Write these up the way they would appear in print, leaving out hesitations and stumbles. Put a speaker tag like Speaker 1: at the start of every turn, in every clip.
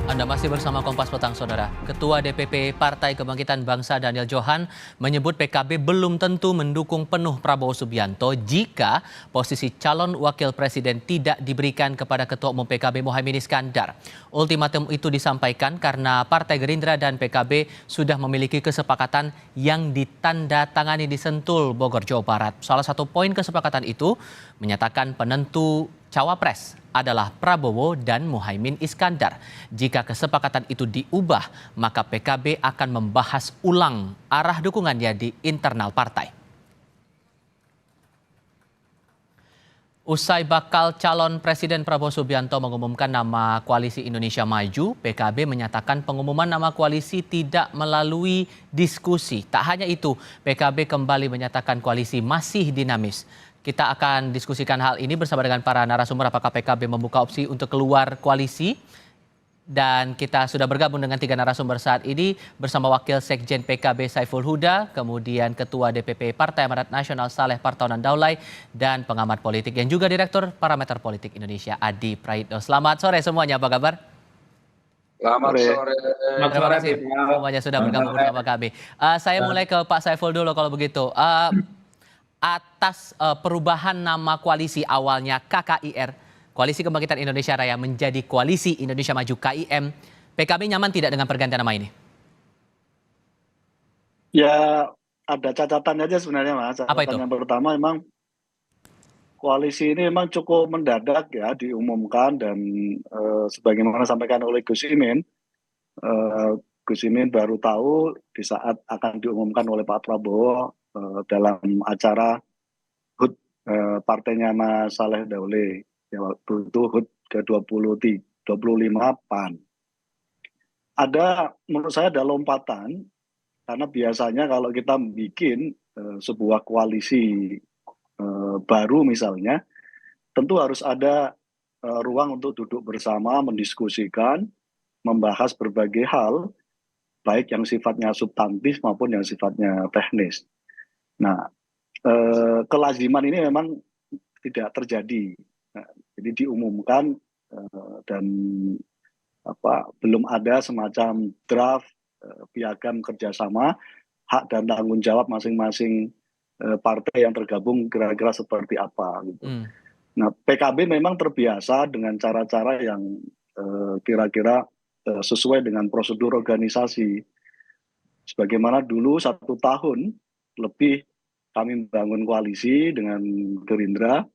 Speaker 1: Anda masih bersama Kompas Petang, Saudara. Ketua DPP Partai Kebangkitan Bangsa Daniel Johan menyebut PKB belum tentu mendukung penuh Prabowo Subianto jika posisi calon wakil presiden tidak diberikan kepada Ketua Umum PKB Muhaimin Iskandar. Ultimatum itu disampaikan karena Partai Gerindra dan PKB sudah memiliki kesepakatan yang ditandatangani di Sentul, Bogor, Jawa Barat. Salah satu poin kesepakatan itu menyatakan penentu cawapres adalah Prabowo dan Muhaimin Iskandar. Jika kesepakatan itu diubah, maka PKB akan membahas ulang arah dukungannya di internal partai. Usai bakal calon Presiden Prabowo Subianto mengumumkan nama Koalisi Indonesia Maju, PKB menyatakan pengumuman nama koalisi tidak melalui diskusi. Tak hanya itu, PKB kembali menyatakan koalisi masih dinamis. Kita akan diskusikan hal ini bersama dengan para narasumber apakah PKB membuka opsi untuk keluar koalisi. Dan kita sudah bergabung dengan 3 narasumber saat ini bersama Wakil Sekjen PKB Saiful Huda, kemudian Ketua DPP Partai Amanat Nasional Saleh Partaunan Daulay, dan pengamat politik yang juga Direktur Parameter Politik Indonesia Adi Praitno. Selamat sore semuanya, apa kabar?
Speaker 2: Selamat sore.
Speaker 1: Terima kasih semuanya sudah bergabung bersama kami. Saya mulai ke Pak Saiful dulu kalau begitu. Atas perubahan nama koalisi awalnya KKIR, Koalisi Kebangkitan Indonesia Raya, menjadi Koalisi Indonesia Maju KIM, PKB nyaman tidak dengan pergantian nama ini?
Speaker 3: Ya, ada catatan aja sebenarnya, Mas.
Speaker 1: Apa itu?
Speaker 3: Catatan yang pertama, memang koalisi ini memang cukup mendadak ya diumumkan dan sebagaimana sampaikan oleh Gus Imin, Gus Imin baru tahu di saat akan diumumkan oleh Pak Prabowo dalam acara HUT partainya Mas Saleh Daulay. Ya, waktu itu HUT ke-25 PAN. Menurut saya ada lompatan, karena biasanya kalau kita bikin sebuah koalisi baru misalnya, tentu harus ada ruang untuk duduk bersama, mendiskusikan, membahas berbagai hal, baik yang sifatnya substantif maupun yang sifatnya teknis. Nah, kelaziman ini memang tidak terjadi. Nah, jadi diumumkan dan belum ada semacam draft piagam kerjasama, hak dan tanggung jawab masing-masing partai yang tergabung kira-kira seperti apa gitu. Nah, PKB memang terbiasa dengan cara-cara yang kira-kira sesuai dengan prosedur organisasi. Sebagaimana dulu 1 tahun lebih kami membangun koalisi dengan Gerindra,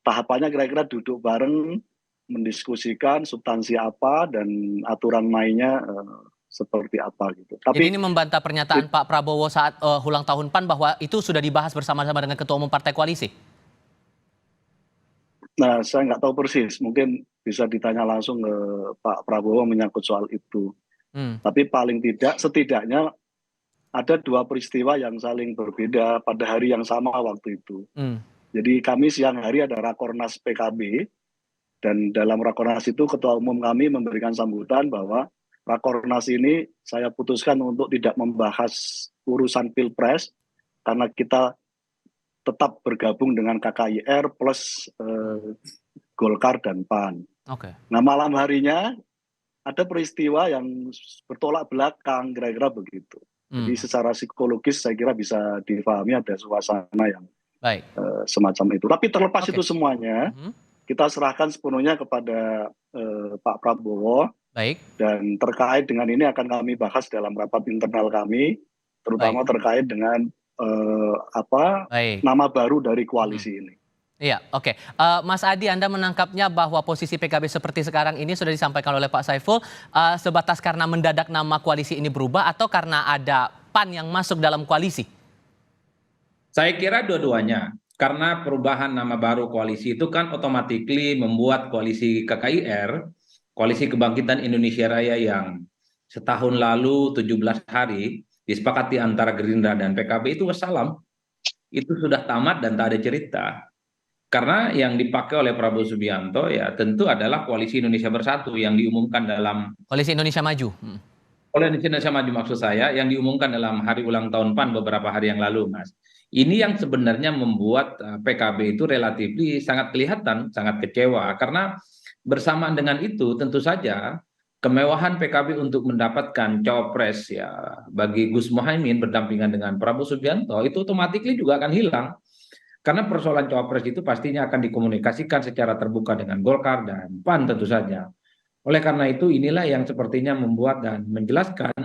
Speaker 3: tahapannya kira-kira duduk bareng, mendiskusikan substansi apa dan aturan mainnya seperti apa gitu.
Speaker 1: Jadi ini membantah pernyataan Pak Prabowo saat ulang tahun PAN bahwa itu sudah dibahas bersama-sama dengan Ketua Umum Partai Koalisi?
Speaker 3: Nah, saya nggak tahu persis. Mungkin bisa ditanya langsung ke Pak Prabowo menyangkut soal itu. Tapi paling tidak, setidaknya ada 2 peristiwa yang saling berbeda pada hari yang sama waktu itu. Jadi kami siang hari ada Rakornas PKB, dan dalam Rakornas itu Ketua Umum kami memberikan sambutan bahwa Rakornas ini saya putuskan untuk tidak membahas urusan Pilpres, karena kita tetap bergabung dengan KKIR plus Golkar dan PAN. Nah, malam harinya ada peristiwa yang bertolak belakang, kira-kira begitu. Jadi secara psikologis saya kira bisa difahami ada suasana yang semacam itu. Tapi terlepas itu semuanya, kita serahkan sepenuhnya kepada Pak Prabowo. Dan terkait dengan ini akan kami bahas dalam rapat internal kami, terutama terkait dengan nama baru dari koalisi ini.
Speaker 1: Iya, oke. Mas Adi, Anda menangkapnya bahwa posisi PKB seperti sekarang ini sudah disampaikan oleh Pak Saiful, sebatas karena mendadak nama koalisi ini berubah atau karena ada PAN yang masuk dalam koalisi?
Speaker 2: Saya kira dua-duanya. Karena perubahan nama baru koalisi itu kan otomatis membuat koalisi KKIR, Koalisi Kebangkitan Indonesia Raya yang setahun lalu 17 hari disepakati antara Gerindra dan PKB itu wassalam. Itu sudah tamat dan tak ada cerita. Karena yang dipakai oleh Prabowo Subianto ya tentu adalah Koalisi Indonesia Bersatu yang diumumkan dalam
Speaker 1: Koalisi Indonesia Maju.
Speaker 2: Koalisi Indonesia Maju maksud saya yang diumumkan dalam hari ulang tahun PAN beberapa hari yang lalu, Mas. Ini yang sebenarnya membuat PKB itu relatif sangat kelihatan, sangat kecewa karena bersamaan dengan itu tentu saja kemewahan PKB untuk mendapatkan cawapres ya bagi Gus Muhaimin berdampingan dengan Prabowo Subianto itu otomatis juga akan hilang. Karena persoalan cawapres itu pastinya akan dikomunikasikan secara terbuka dengan Golkar dan PAN tentu saja. Oleh karena itu inilah yang sepertinya membuat dan menjelaskan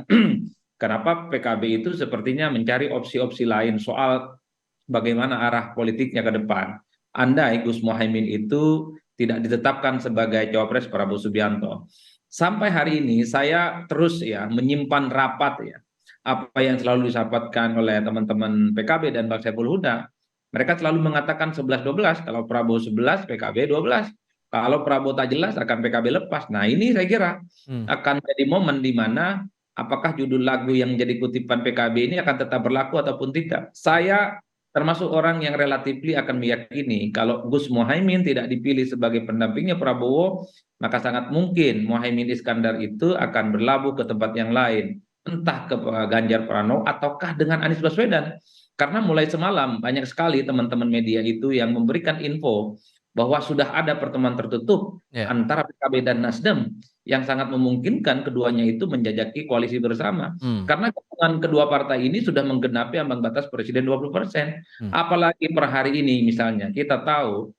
Speaker 2: kenapa PKB itu sepertinya mencari opsi-opsi lain soal bagaimana arah politiknya ke depan. Andai Gus Muhaimin itu tidak ditetapkan sebagai cawapres Prabowo Subianto. Sampai hari ini saya terus ya menyimpan rapat ya apa yang selalu disampaikan oleh teman-teman PKB dan Bang Saiful Huda. Mereka selalu mengatakan 11-12, kalau Prabowo 11, PKB 12. Kalau Prabowo tak jelas akan PKB lepas. Nah ini saya kira
Speaker 1: Hmm.
Speaker 2: akan jadi momen di mana apakah judul lagu yang menjadi kutipan PKB ini akan tetap berlaku ataupun tidak. Saya termasuk orang yang relatifly akan meyakini kalau Gus Muhaimin tidak dipilih sebagai pendampingnya Prabowo, maka sangat mungkin Muhaimin Iskandar itu akan berlabuh ke tempat yang lain, entah ke Ganjar Pranowo ataukah dengan Anies Baswedan. Karena mulai semalam banyak sekali teman-teman media itu yang memberikan info bahwa sudah ada pertemuan tertutup
Speaker 1: Ya.
Speaker 2: antara PKB dan Nasdem yang sangat memungkinkan keduanya itu menjajaki koalisi bersama.
Speaker 1: Hmm.
Speaker 2: Karena gabungan kedua partai ini sudah menggenapi ambang batas presiden 20%.
Speaker 1: Hmm.
Speaker 2: Apalagi per hari ini misalnya kita tahu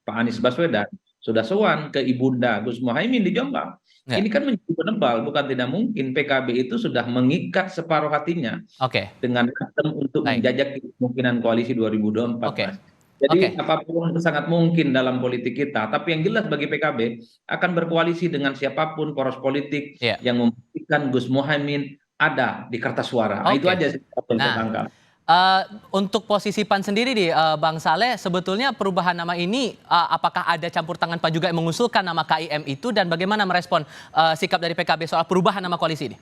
Speaker 2: Pak Anies Baswedan sudah sowan ke Ibunda Gus Muhaimin di Jombang.
Speaker 1: Ya.
Speaker 2: Ini kan menjadi penebal, bukan tidak mungkin PKB itu sudah mengikat separuh hatinya
Speaker 1: Oke,
Speaker 2: dengan Nasdem untuk
Speaker 1: baik.
Speaker 2: menjajaki kemungkinan koalisi 2024,
Speaker 1: Oke,
Speaker 2: Mas. Jadi
Speaker 1: oke.
Speaker 2: apapun itu sangat mungkin dalam politik kita. Tapi yang jelas bagi PKB akan berkoalisi dengan siapapun poros politik
Speaker 1: Ya.
Speaker 2: yang membuktikan Gus Muhaimin ada di kertas suara. Nah, itu
Speaker 1: Oke.
Speaker 2: aja sih yang saya
Speaker 1: Nah,
Speaker 2: tangkap.
Speaker 1: untuk posisi PAN sendiri nih, Bang Saleh, sebetulnya perubahan nama ini apakah ada campur tangan PAN juga yang mengusulkan nama KIM itu dan bagaimana merespon sikap dari PKB soal perubahan nama koalisi ini?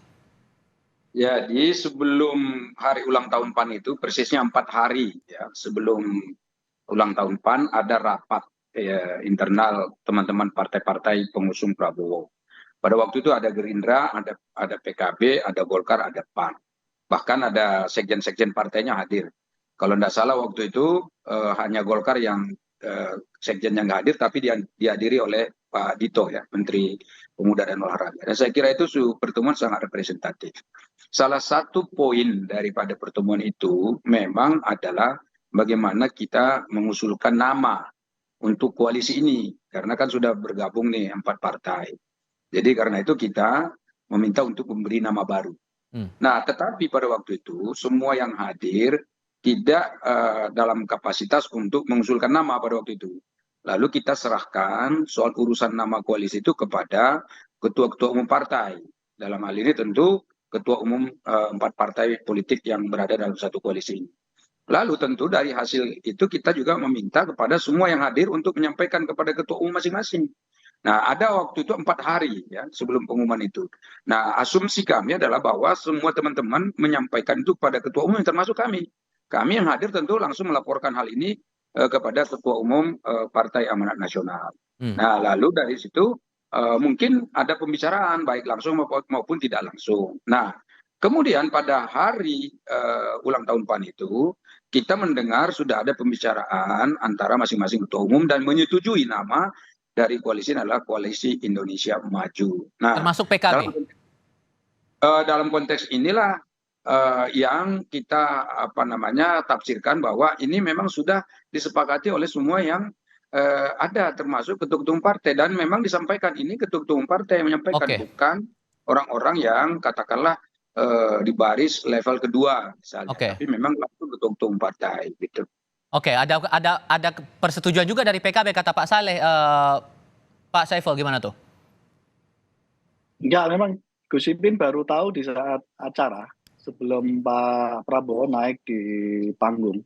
Speaker 4: Jadi sebelum hari ulang tahun PAN itu persisnya 4 hari ya sebelum ulang tahun PAN ada rapat ya, internal teman-teman partai-partai pengusung Prabowo. Pada waktu itu ada Gerindra, ada PKB, ada Golkar, ada PAN. Bahkan ada sekjen-sekjen partainya hadir. Kalau tidak salah waktu itu hanya Golkar yang sekjennya nggak hadir, tapi dihadiri oleh Pak Dito ya, Menteri Pemuda dan Olahraga. Dan saya kira itu pertemuan sangat representatif. Salah satu poin daripada pertemuan itu memang adalah bagaimana kita mengusulkan nama untuk koalisi ini. Karena kan sudah bergabung nih 4 partai. Jadi karena itu kita meminta untuk memberi nama baru. Nah, tetapi pada waktu itu semua yang hadir tidak dalam kapasitas untuk mengusulkan nama pada waktu itu. Lalu kita serahkan soal urusan nama koalisi itu kepada ketua-ketua umum partai. Dalam hal ini tentu ketua umum 4 partai politik yang berada dalam satu koalisi ini. Lalu tentu dari hasil itu kita juga meminta kepada semua yang hadir untuk menyampaikan kepada ketua umum masing-masing. Nah, ada waktu itu 4 hari ya sebelum pengumuman itu. Nah, asumsi kami adalah bahwa semua teman-teman menyampaikan itu kepada ketua umum termasuk kami. Kami yang hadir tentu langsung melaporkan hal ini kepada ketua umum Partai Amanat Nasional. Nah, lalu dari situ mungkin ada pembicaraan baik langsung maupun tidak langsung. Nah, kemudian pada hari ulang tahun PAN itu kita mendengar sudah ada pembicaraan antara masing-masing ketua umum dan menyetujui nama dari koalisi adalah Koalisi Indonesia Maju. Nah,
Speaker 1: termasuk PKB.
Speaker 4: Dalam konteks inilah yang kita tafsirkan bahwa ini memang sudah disepakati oleh semua yang ada termasuk ketua-ketua umum partai dan memang disampaikan ini ketua-ketua umum partai yang menyampaikan bukan orang-orang yang katakanlah di baris level kedua misalnya, tapi memang langsung ketua-ketua umum partai gitu.
Speaker 1: Oke, ada persetujuan juga dari PKB kata Pak Saleh. Pak Saiful gimana tuh?
Speaker 3: Enggak, memang Gus Ipin baru tahu di saat acara sebelum Pak Prabowo naik di panggung.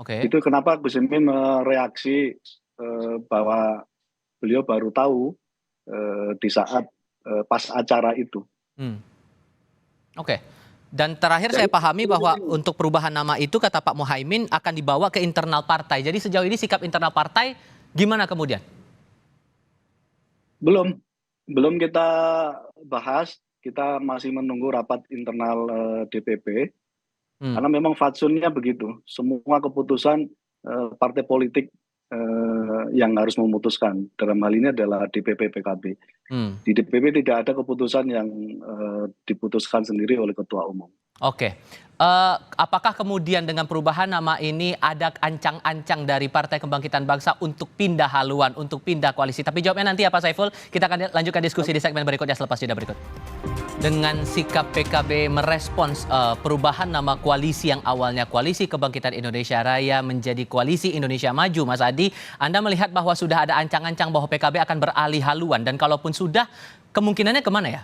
Speaker 3: Itu kenapa Gus Ipin mereaksi bahwa beliau baru tahu di saat pas acara itu.
Speaker 1: Oke. Dan terakhir saya pahami bahwa untuk perubahan nama itu kata Pak Muhaimin akan dibawa ke internal partai. Jadi sejauh ini sikap internal partai gimana kemudian?
Speaker 3: Belum kita bahas, kita masih menunggu rapat internal DPP. Karena memang fatsunnya begitu. Semua keputusan partai politik yang harus memutuskan. Dalam hal ini adalah DPP PKB. Di DPP tidak ada keputusan yang diputuskan sendiri oleh Ketua Umum.
Speaker 1: Oke. Apakah kemudian dengan perubahan nama ini ada ancang-ancang dari Partai Kebangkitan Bangsa untuk pindah haluan, untuk pindah koalisi? Tapi jawabnya nanti ya Pak Saiful. Kita akan lanjutkan diskusi di segmen berikutnya selepas jeda berikut. Dengan sikap PKB merespons perubahan nama koalisi yang awalnya Koalisi Kebangkitan Indonesia Raya menjadi Koalisi Indonesia Maju, Mas Adi, Anda melihat bahwa sudah ada ancang-ancang bahwa PKB akan beralih haluan, dan kalaupun sudah, kemungkinannya kemana ya?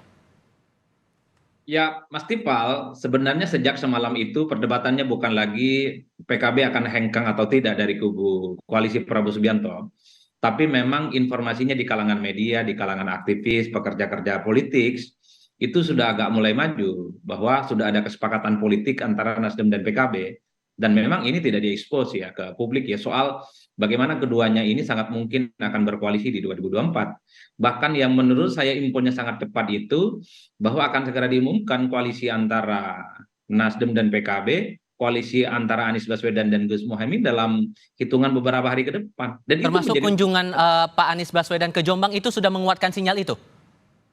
Speaker 2: Ya, Mas Tipal, sebenarnya sejak semalam itu perdebatannya bukan lagi PKB akan hengkang atau tidak dari kubu koalisi Prabowo Subianto, tapi memang informasinya di kalangan media, di kalangan aktivis, pekerja-kerja politik, itu sudah agak mulai maju, bahwa sudah ada kesepakatan politik antara Nasdem dan PKB, dan memang ini tidak diekspos ya ke publik ya, soal bagaimana keduanya ini sangat mungkin akan berkoalisi di 2024. Bahkan yang menurut saya infonya sangat tepat itu, bahwa akan segera diumumkan koalisi antara Nasdem dan PKB, koalisi antara Anies Baswedan dan Gus Muhaimin dalam hitungan beberapa hari ke depan. Dan
Speaker 1: Termasuk kunjungan Pak Anies Baswedan ke Jombang itu sudah menguatkan sinyal itu?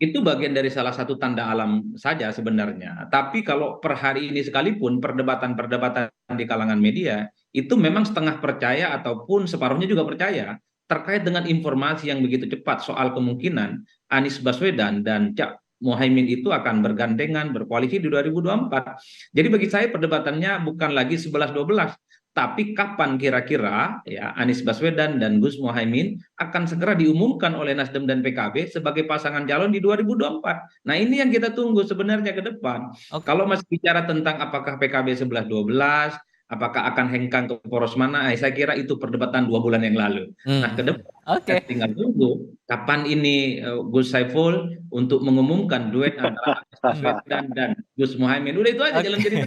Speaker 2: Itu bagian dari salah satu tanda alam saja sebenarnya. Tapi kalau per hari ini sekalipun perdebatan-perdebatan di kalangan media itu memang setengah percaya ataupun separuhnya juga percaya terkait dengan informasi yang begitu cepat soal kemungkinan Anies Baswedan dan Cak Muhaimin itu akan bergandengan berkoalisi di 2024. Jadi bagi saya perdebatannya bukan lagi 11-12, tapi kapan kira-kira ya Anies Baswedan dan Gus Muhaimin akan segera diumumkan oleh Nasdem dan PKB sebagai pasangan calon di 2024. Nah, ini yang kita tunggu sebenarnya ke depan. Kalau masih bicara tentang apakah PKB 11-12, apakah akan hengkang ke poros mana, saya kira itu perdebatan 2 bulan yang lalu. Nah, ke depan kita tinggal tunggu kapan ini Gus Saiful untuk mengumumkan duet antara Anies Baswedan dan Gus Muhaimin. Udah itu aja jalan cerita.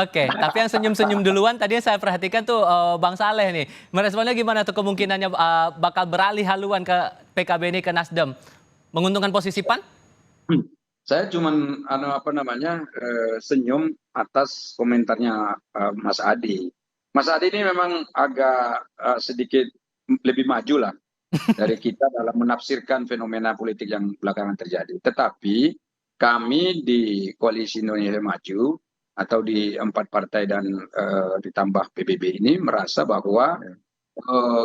Speaker 1: Oke, tapi yang senyum-senyum duluan tadi saya perhatikan tuh Bang Saleh nih. Meresponnya gimana tuh kemungkinannya bakal beralih haluan ke PKB ini ke Nasdem? Menguntungkan posisi PAN?
Speaker 4: Saya cuman senyum atas komentarnya Mas Adi. Mas Adi ini memang agak sedikit lebih maju lah dari kita dalam menafsirkan fenomena politik yang belakangan terjadi. Tetapi kami di Koalisi Indonesia Maju atau di 4 partai dan ditambah PBB ini merasa bahwa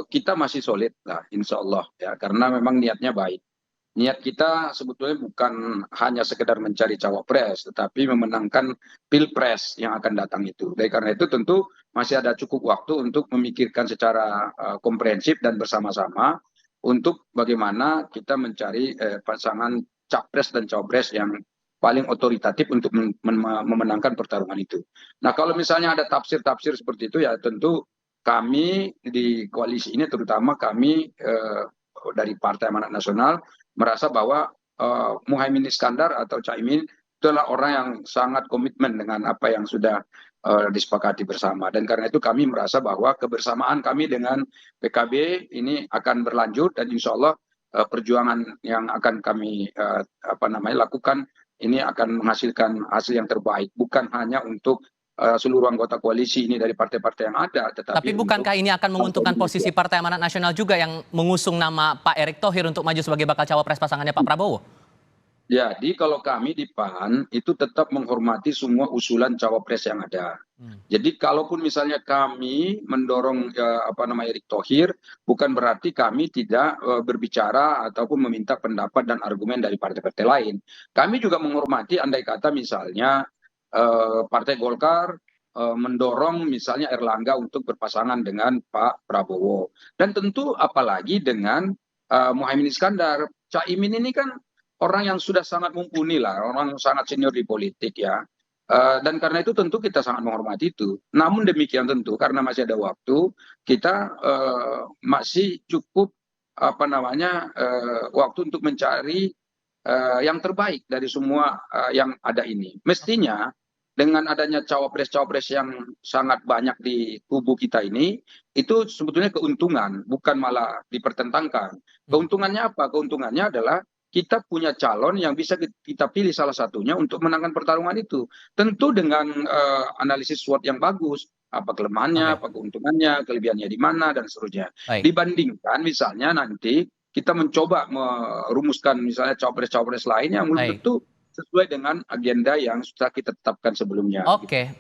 Speaker 4: kita masih solid lah, insya Allah ya, karena memang niatnya baik. Niat kita sebetulnya bukan hanya sekedar mencari cawapres, tetapi memenangkan pilpres yang akan datang itu. Oleh karena itu tentu masih ada cukup waktu untuk memikirkan secara komprehensif dan bersama-sama untuk bagaimana kita mencari pasangan capres dan cawapres yang paling otoritatif untuk memenangkan pertarungan itu. Nah, kalau misalnya ada tafsir-tafsir seperti itu ya tentu kami di koalisi ini, terutama kami dari Partai Amanat Nasional, merasa bahwa Muhaimin Iskandar atau Caimin itu adalah orang yang sangat komitmen dengan apa yang sudah disepakati bersama. Dan karena itu kami merasa bahwa kebersamaan kami dengan PKB ini akan berlanjut, dan insya Allah perjuangan yang akan kami lakukan ini akan menghasilkan hasil yang terbaik, bukan hanya untuk seluruh anggota koalisi ini dari partai-partai yang ada.
Speaker 1: Tapi bukankah ini akan menguntungkan posisi Partai Amanat Nasional juga yang mengusung nama Pak Erick Thohir untuk maju sebagai bakal cawapres pasangannya Pak Prabowo?
Speaker 4: Jadi kalau kami di PAN itu tetap menghormati semua usulan cawapres yang ada. Jadi kalaupun misalnya kami mendorong Erick Thohir, bukan berarti kami tidak berbicara ataupun meminta pendapat dan argumen dari partai-partai lain. Kami juga menghormati andai kata misalnya Partai Golkar mendorong misalnya Erlangga untuk berpasangan dengan Pak Prabowo. Dan tentu apalagi dengan Muhaimin Iskandar. Caimin ini kan orang yang sudah sangat mumpuni lah, orang yang sangat senior di politik ya. Dan karena itu tentu kita sangat menghormati itu. Namun demikian tentu karena masih ada waktu, kita masih cukup waktu untuk mencari yang terbaik dari semua yang ada ini. Mestinya dengan adanya cawapres-cawapres yang sangat banyak di kubu kita ini, itu sebetulnya keuntungan, bukan malah dipertentangkan. Keuntungannya apa? Keuntungannya adalah kita punya calon yang bisa kita pilih salah satunya untuk menangkan pertarungan itu. Tentu dengan analisis SWOT yang bagus, apa kelemahannya,
Speaker 1: Oke,
Speaker 4: apa keuntungannya, kelebihannya di mana, dan seterusnya.
Speaker 1: baik.
Speaker 4: Dibandingkan misalnya nanti kita mencoba merumuskan misalnya cawapres-cawapres lain yang belum
Speaker 1: Baik.
Speaker 4: tentu sesuai dengan agenda yang sudah kita tetapkan sebelumnya.
Speaker 1: Oke,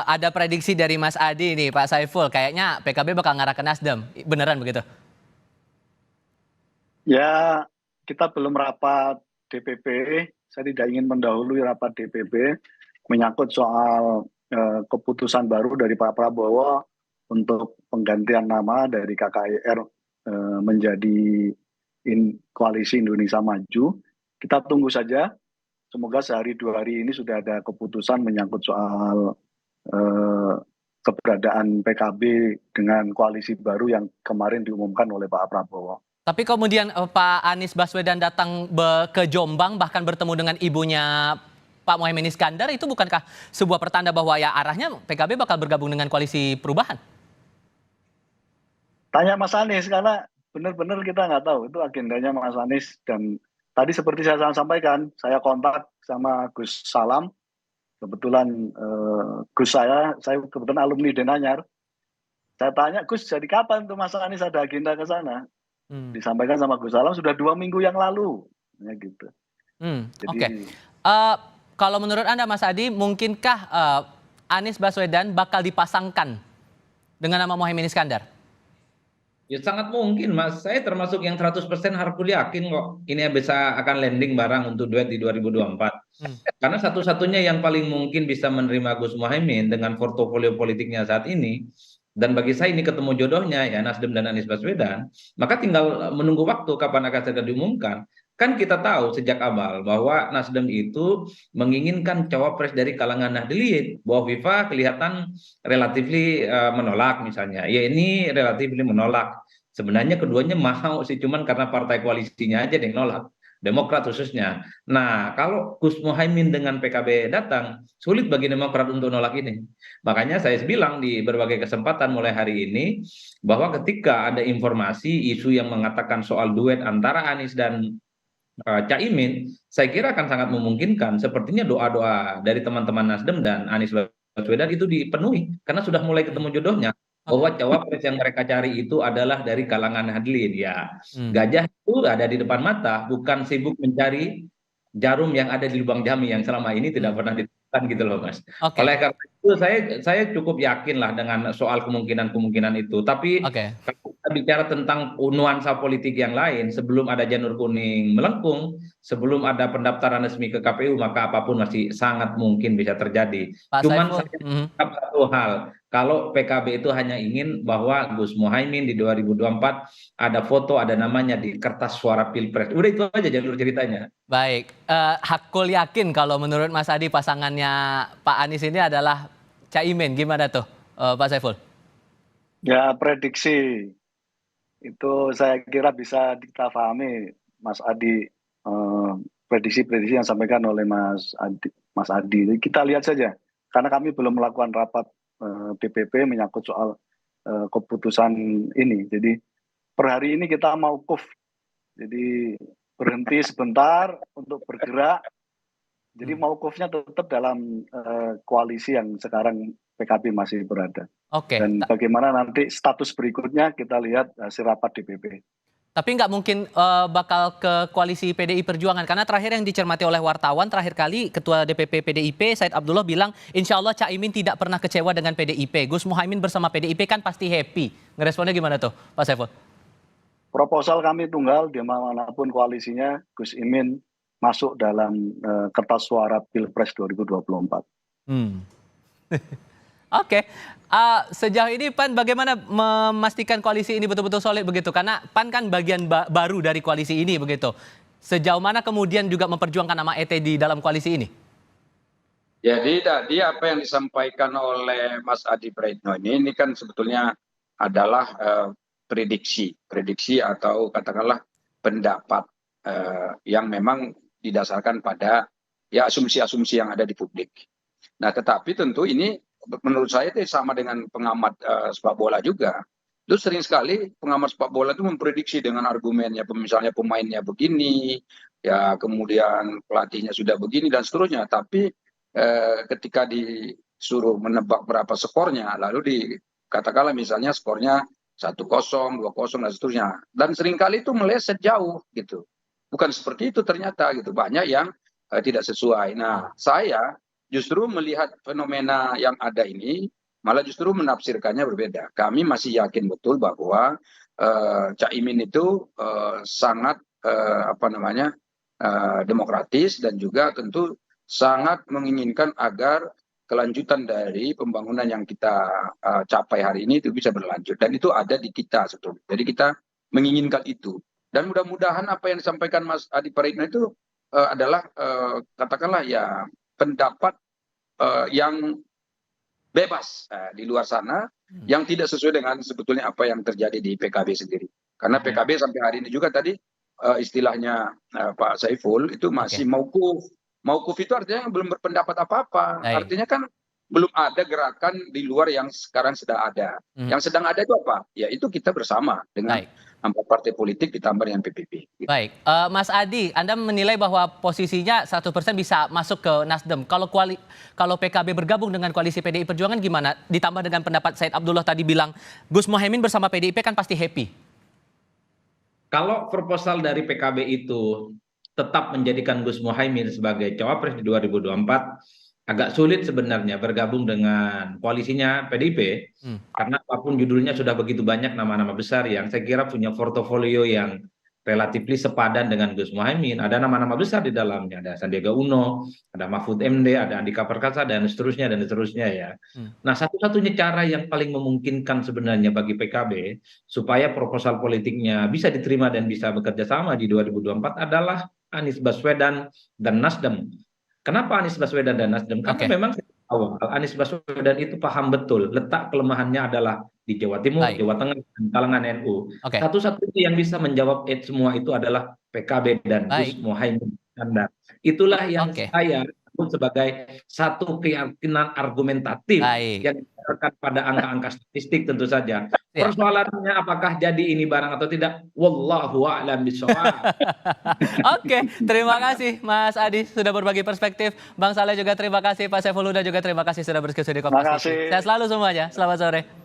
Speaker 1: ada prediksi dari Mas Adi nih, Pak Saiful. Kayaknya PKB bakal ngarah ke Nasdem. Beneran begitu?
Speaker 3: Ya, kita belum rapat DPP. Saya tidak ingin mendahului rapat DPP menyangkut soal keputusan baru dari Pak Prabowo untuk penggantian nama dari KKIR menjadi Koalisi Indonesia Maju. Kita tunggu saja. Semoga sehari 2 hari ini sudah ada keputusan menyangkut soal keberadaan PKB dengan koalisi baru yang kemarin diumumkan oleh Pak Prabowo.
Speaker 1: Tapi kemudian Pak Anies Baswedan datang ke Jombang bahkan bertemu dengan ibunya Pak Muhaimin Iskandar, itu bukankah sebuah pertanda bahwa ya arahnya PKB bakal bergabung dengan koalisi perubahan?
Speaker 3: Tanya Mas Anies, karena benar-benar kita nggak tahu itu agendanya Mas Anies. Dan tadi seperti saya sampaikan, saya kontak sama Gus Salam. Kebetulan Gus saya kebetulan alumni Denanyar. Saya tanya, Gus, jadi kapan tuh Mas Anies ada agenda ke sana? Disampaikan sama Gus Salam sudah 2 minggu yang lalu. Ya gitu. Jadi,
Speaker 1: Oke. Kalau menurut Anda Mas Adi, mungkinkah Anies Baswedan bakal dipasangkan dengan nama Muhaimin Iskandar?
Speaker 2: Ya sangat mungkin Mas, saya termasuk yang 100% harus yakin kok ini bisa akan landing barang untuk duet di 2024. Karena satu-satunya yang paling mungkin bisa menerima Gus Muhaimin dengan portofolio politiknya saat ini, dan bagi saya ini ketemu jodohnya ya Nasdem dan Anies Baswedan, maka tinggal menunggu waktu kapan akan segera diumumkan. Kan kita tahu sejak awal bahwa Nasdem itu menginginkan cawapres dari kalangan Nahdliyin, bahwa Viva kelihatan relatif menolak misalnya. Ya ini relatif menolak. Sebenarnya keduanya mau sih, cuman karena partai koalisinya aja yang nolak. Demokrat khususnya. Nah, kalau Gus Muhaimin dengan PKB datang, sulit bagi Demokrat untuk nolak ini. Makanya saya bilang di berbagai kesempatan mulai hari ini, bahwa ketika ada informasi, isu yang mengatakan soal duet antara Anies dan Caimin, saya kira akan sangat memungkinkan. Sepertinya doa-doa dari teman-teman Nasdem dan Anies Baswedan itu dipenuhi, karena sudah mulai ketemu jodohnya. Bahwa cawapres yang mereka cari itu adalah dari kalangan Nahdliyin. Ya, gajah itu ada di depan mata, bukan sibuk mencari jarum yang ada di lubang jami yang selama ini tidak pernah ditemukan gitu loh Mas.
Speaker 1: Oke.
Speaker 2: Oleh karena itu saya cukup yakin lah dengan soal kemungkinan itu. Tapi
Speaker 1: Oke.
Speaker 2: kalau kita bicara tentang nuansa politik yang lain, sebelum ada janur kuning melengkung, sebelum ada pendaftaran resmi ke KPU, maka apapun masih sangat mungkin bisa terjadi.
Speaker 1: Pak
Speaker 2: Cuman
Speaker 1: Saiful,
Speaker 2: saya tetap satu hal, kalau PKB itu hanya ingin bahwa Gus Muhaimin di 2024 ada foto, ada namanya di kertas suara Pilpres. Udah itu aja jalur ceritanya.
Speaker 1: baik. Hakul yakin kalau menurut Mas Adi pasangannya Pak Anies ini adalah Caimin. Gimana tuh Pak Saiful?
Speaker 3: ya prediksi itu saya kira bisa kita pahami Mas Adi, prediksi-prediksi yang disampaikan oleh Mas Adi. Kita lihat saja, karena kami belum melakukan rapat DPP menyangkut soal keputusan ini. Jadi per hari ini kita mauquf, jadi berhenti sebentar untuk bergerak. Jadi mauqufnya tetap dalam koalisi yang sekarang PKB masih berada.
Speaker 1: Oke.
Speaker 3: Dan bagaimana nanti status berikutnya kita lihat hasil rapat DPP.
Speaker 1: Tapi nggak mungkin bakal ke koalisi PDI Perjuangan, karena terakhir yang dicermati oleh wartawan, terakhir kali Ketua DPP PDIP Said Abdullah bilang insya Allah Caimin tidak pernah kecewa dengan PDIP. Gus Muhaimin bersama PDIP kan pasti happy. Ngeresponnya gimana tuh Pak Saiful?
Speaker 3: Proposal kami tunggal, di manapun koalisinya, Gus Imin masuk dalam kertas suara Pilpres 2024.
Speaker 1: Oke. Sejauh ini PAN bagaimana memastikan koalisi ini betul-betul solid begitu? Karena PAN kan bagian baru dari koalisi ini begitu. Sejauh mana kemudian juga memperjuangkan nama ET di dalam koalisi ini?
Speaker 4: Jadi tadi apa yang disampaikan oleh Mas Adi Praitno ini kan sebetulnya adalah prediksi atau katakanlah pendapat yang memang didasarkan pada ya asumsi-asumsi yang ada di publik. Nah, tetapi tentu ini menurut saya itu sama dengan pengamat sepak bola juga. Itu sering sekali pengamat sepak bola itu memprediksi dengan argumennya, misalnya pemainnya begini, ya kemudian pelatihnya sudah begini dan seterusnya. Tapi ketika disuruh menebak berapa skornya, lalu katakanlah misalnya skornya 1-0, 2-0 dan seterusnya. Dan seringkali itu meleset jauh gitu. Bukan seperti itu ternyata gitu. Banyak yang tidak sesuai. Nah, saya justru melihat fenomena yang ada ini malah justru menafsirkannya berbeda. Kami masih yakin betul bahwa Caimin itu sangat demokratis dan juga tentu sangat menginginkan agar kelanjutan dari pembangunan yang kita capai hari ini itu bisa berlanjut, dan itu ada di kita sebetulnya. Jadi kita menginginkan itu, dan mudah-mudahan apa yang disampaikan Mas Adi Praitno itu adalah katakanlah ya pendapat yang bebas di luar sana, yang tidak sesuai dengan sebetulnya apa yang terjadi di PKB sendiri. Karena PKB sampai hari ini juga tadi istilahnya Pak Saiful itu masih maukuf. Maukuf itu artinya belum berpendapat apa-apa. Artinya kan belum ada gerakan di luar yang sekarang sedang ada. Yang sedang ada itu apa? Ya itu kita bersama dengan 4 partai politik ditambah dengan PPP. Gitu.
Speaker 1: Baik, Mas Adi, Anda menilai bahwa posisinya 100% bisa masuk ke Nasdem. Kalau PKB bergabung dengan koalisi PDI Perjuangan gimana? Ditambah dengan pendapat Said Abdullah tadi bilang Gus Mohaimin bersama PDIP kan pasti happy.
Speaker 2: Kalau proposal dari PKB itu tetap menjadikan Gus Mohaimin sebagai cawapres di 2024, agak sulit sebenarnya bergabung dengan koalisinya PDIP, karena apapun judulnya sudah begitu banyak nama-nama besar yang saya kira punya portofolio yang relatif sepadan dengan Gus Mohaimin. Ada nama-nama besar di dalamnya, ada Sandiaga Uno, ada Mahfud MD, ada Andika Perkasa, dan seterusnya ya. Nah, satu-satunya cara yang paling memungkinkan sebenarnya bagi PKB supaya proposal politiknya bisa diterima dan bisa bekerja sama di 2024 adalah Anies Baswedan dan Nasdem. Kenapa Anies Baswedan dan Nasdem? Karena memang awal Anies Baswedan itu paham betul letak kelemahannya adalah di Jawa Timur, Jawa Tengah, dan kalangan NU. Satu-satunya yang bisa menjawab semua itu adalah PKB dan Gus Mohaimin. Itulah yang saya sebut sebagai satu keyakinan argumentatif yang didasarkan pada angka-angka statistik tentu saja. Persoalannya apakah jadi ini barang atau tidak? Wallahu a'lam bishawab.
Speaker 1: Oke, terima kasih Mas Adi sudah berbagi perspektif. Bang Saleh juga terima kasih, Pak Saiful Huda juga terima kasih sudah berdiskusi di Kompas TV. Sehat selalu semuanya. Selamat sore.